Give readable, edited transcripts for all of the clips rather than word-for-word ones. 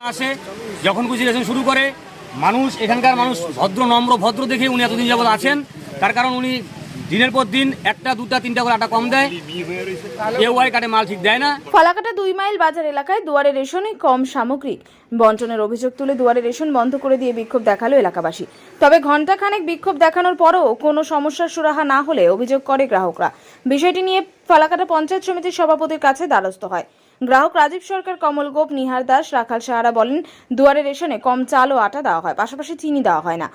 আসে যখন খুশি রেশন শুরু করে মানুষ এখানকার মানুষ ভদ্র নম্র ভদ্র দেখে উনি এতদিন যাবত আছেন। তার কারণ উনি দিনের পর দিন একটা দুটা তিনটা করে আটা কম দেয়, ওয়াই কাটে মাল ঠিক দেয় না। ফালাকাটা 2 মাইল বাজার এলাকায় দুয়ারে রেশনে কম সামগ্রী বন্টনের অভিযোগ তুলে দুয়ারে রেশন বন্ধ করে দিয়ে বিক্ষোভ দেখালো এলাকাবাসী। তবে ঘণ্টাখানেক বিক্ষোভ দেখানোর পরও কোনো সমস্যার সুরাহা না হলে অভিযোগ করে গ্রাহকরা। বিষয়টি নিয়ে ফালাকাটা পঞ্চায়েত সমিতির সভাপতির কাছে দ্বারস্থ হয়। গ্রাহক রাজীব সরকার, কমল গোপ, নিহার দাস, রাখাল সাহারা বলেন, দুয়ারে রেশনে কম চাল ও আটা দেওয়া হয়, পাশাপাশি চিনি দেওয়া হয় না।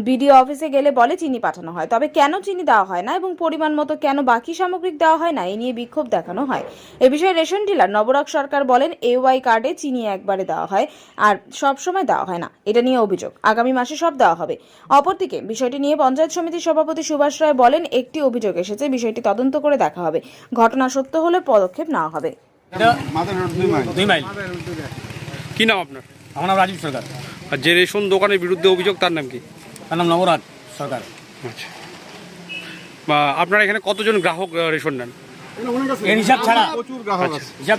বিডিও অফিসে গেলে বলে চিনি পাঠানো হয়, তবে কেন চিনি দেওয়া হয় না এবং পরিমাণ মতো কেন বাকি সামগ্রী দেওয়া হয় না, এই নিয়ে বিক্ষোভ দেখানো হয়। এ বিষয়ে রেশন ডিলার নবরাগ সরকার বলেন, ওয়াই কার্ডে চিনি একবারে দেওয়া হয় আর সব সময় দেওয়া হয় না, এটা নিয়ে অভিযোগ। আগামী মাসে সব দেওয়া হবে। অপরদিকে বিষয়টি নিয়ে পঞ্চায়েত সমিতির সভাপতি সুভাষ রায় বলেন, একটি অভিযোগ এসেছে, বিষয়টি তদন্ত করে দেখা হবে, ঘটনা সত্য হলে পদক্ষেপ নেওয়া হবে। কি নাম আপনার? আমার নাম রাজীব সরকার। আর যে রেশন দোকানের বিরুদ্ধে অভিযোগ তার নাম কি? তার নাম নবরাগ সরকার। আচ্ছা, বা আপনারা এখানে কতজন গ্রাহক রেশন নেন? এর হিসাব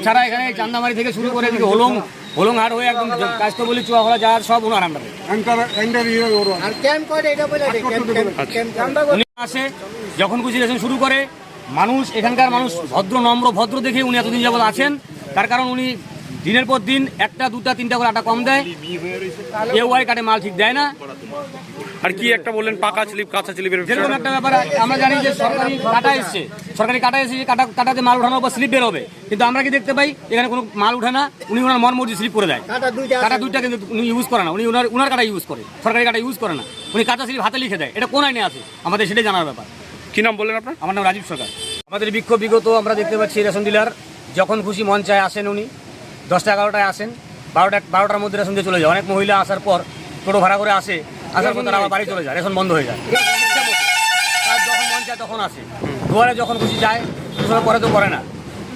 ছাড়া এখানে চান্দামারি থেকে শুরু করে এদিকে হোলং হাট হয়ে একদম কাস্তবলি চুয়াখলা যাওয়ার সব ওনার আন্ডারে। উনি আসে যখন খুশি রেশন শুরু করে মানুষ এখানকার মানুষ ভদ্র নম্র ভদ্র দেখে উনি এতদিন যাবত আছেন। তার কারণ উনি দিনের পর দিন একটা দুটা তিনটা করে আটা কম দেয়, ওয়াই কাটে মাল ঠিক দেয় না। আর কি একটা বললেন পাকা স্লিপ কাঁচা স্লিপের যেরকম একটা ব্যাপার আমরা জানি যে সরকারি কাটা এসছে কাটাতে মাল উঠানোর পর স্লিপ বের হবে, কিন্তু আমরা কি দেখতে পাই এখানে কোনো মাল উঠে না। উনি ওনার মন মর্জি স্লিপ করে দেয়। কাটা দুইটা কিন্তু উনি ইউজ করে না, উনি ওনার কাটা ইউজ করে, সরকারি কাটা ইউজ করে না। উনি কাঁচা স্লিপ হাতে লিখে দেয়। এটা কোন আইনে আছে আমাদের সেটাই জানার ব্যাপার। কি নাম বললেন আপনার? আমার নাম রাজীব সরকার। আমাদের বিক্ষোভ বিগত আমরা দেখতে পাচ্ছি রেশন ডিলার যখন খুশি মন চায় আসেন, উনি 10টা 11টায় আসেন, 12টার মধ্যে রেশন দিয়ে চলে যায়। অনেক মহিলা আসার পর টোটো ভাড়া করে আসার পর তারা আবার বাড়ি চলে যায়, রেশন বন্ধ হয়ে যায়। তার যখন মন চায় তখন আসে, দুয়ারে যখন খুশি যায়, পরে তো করে না।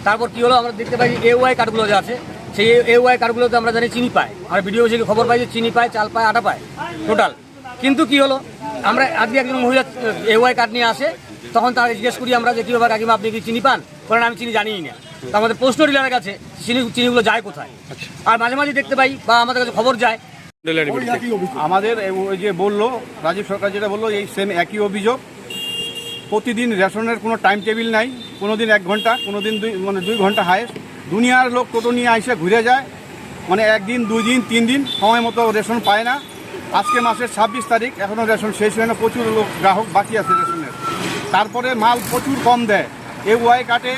তারপর কি হলো, আমরা দেখতে পাই ওয়াই কার্ডগুলো যে আছে, সেই ওয়াই কার্ডগুলোতে আমরা জানি চিনি পাই। আমরা ভিডিও থেকে খবর পাই যে চিনি পায়, চাল পায়, আটা পায় টোটাল। কিন্তু কি হলো, আমরা আজকে একজন মহিলা ওয়াই কার্ড নিয়ে আসে, তখন তারা জিজ্ঞেস করি আমরা যে কীভাবে কাকিমা আপনি কি চিনি পান? বলেন আমি চিনি জানিই না। তো আমাদের প্রশ্ন ডিলারের কাছে চিনিগুলো যায় কোথায়? আর মাঝে মাঝে দেখতে পাই বা আমাদের কাছে খবর যায়। আমাদের ওই যে বললো রাজীব সরকার যেটা বললো, এই সেম একই অভিযোগ। প্রতিদিন রেশনের কোনো টাইম টেবিল নাই, কোনো দিন 1 ঘন্টা, কোনো দিন 2 ঘন্টা হায়েস্ট। দুনিয়ার লোক টোটো নিয়ে এসে ঘুরে যায়, মানে 1 দিন 2 দিন 3 দিন সময় মতো রেশন পায় না। আজকে মাসের 26 তারিখ, এখনও রেশন শেষ হয় না, প্রচুর লোক গ্রাহক বাকি আছে রেশনের। তারপরে মাল প্রচুর কম দেয়। ওয়াই কাটে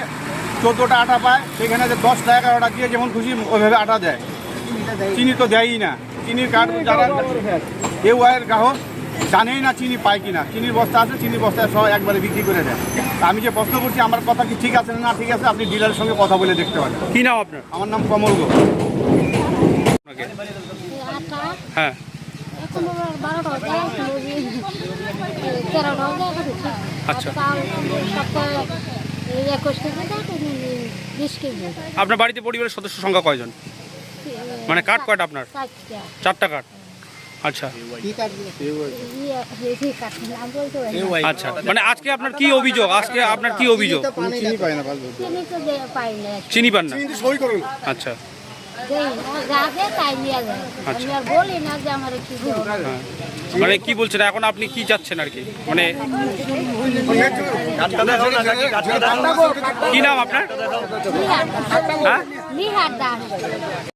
14টা আটা পায়, সেখানে যে 10টা 11টা দিয়ে যেমন খুশি ওইভাবে আটা দেয়। চিনি তো দেয়ই না। চিনির কার্ড যারা ওয়াইয়ের গ্রাহক জানেই না চিনি পায় কিনা। চিনির বস্তা আছে, চিনির বস্তায় সব একবারে বিক্রি করে দেয়। আমি যে প্রশ্ন করছি আমার কথা কি ঠিক আছে না ঠিক আছে, আপনি ডিলারের সঙ্গে কথা বলে দেখতে পারেন। কি নাম আপনার? আমার নাম কমল গোপ। হ্যাঁ, আচ্ছা, আপনার বাড়িতে পরিবারের সদস্য সংখ্যা কয়জন? মানে কার্ড কয়টা আপনার? 4টা কার্ড। আচ্ছা আচ্ছা, মানে আজকে আপনার কি অভিযোগ? আজকে আপনার কি অভিযোগ? চিনি পান না? আচ্ছা, মানে কি বলছেন এখন আপনি কি চাচ্ছেন আর কি? মানে কি নাম আপনার? হ্যাঁ?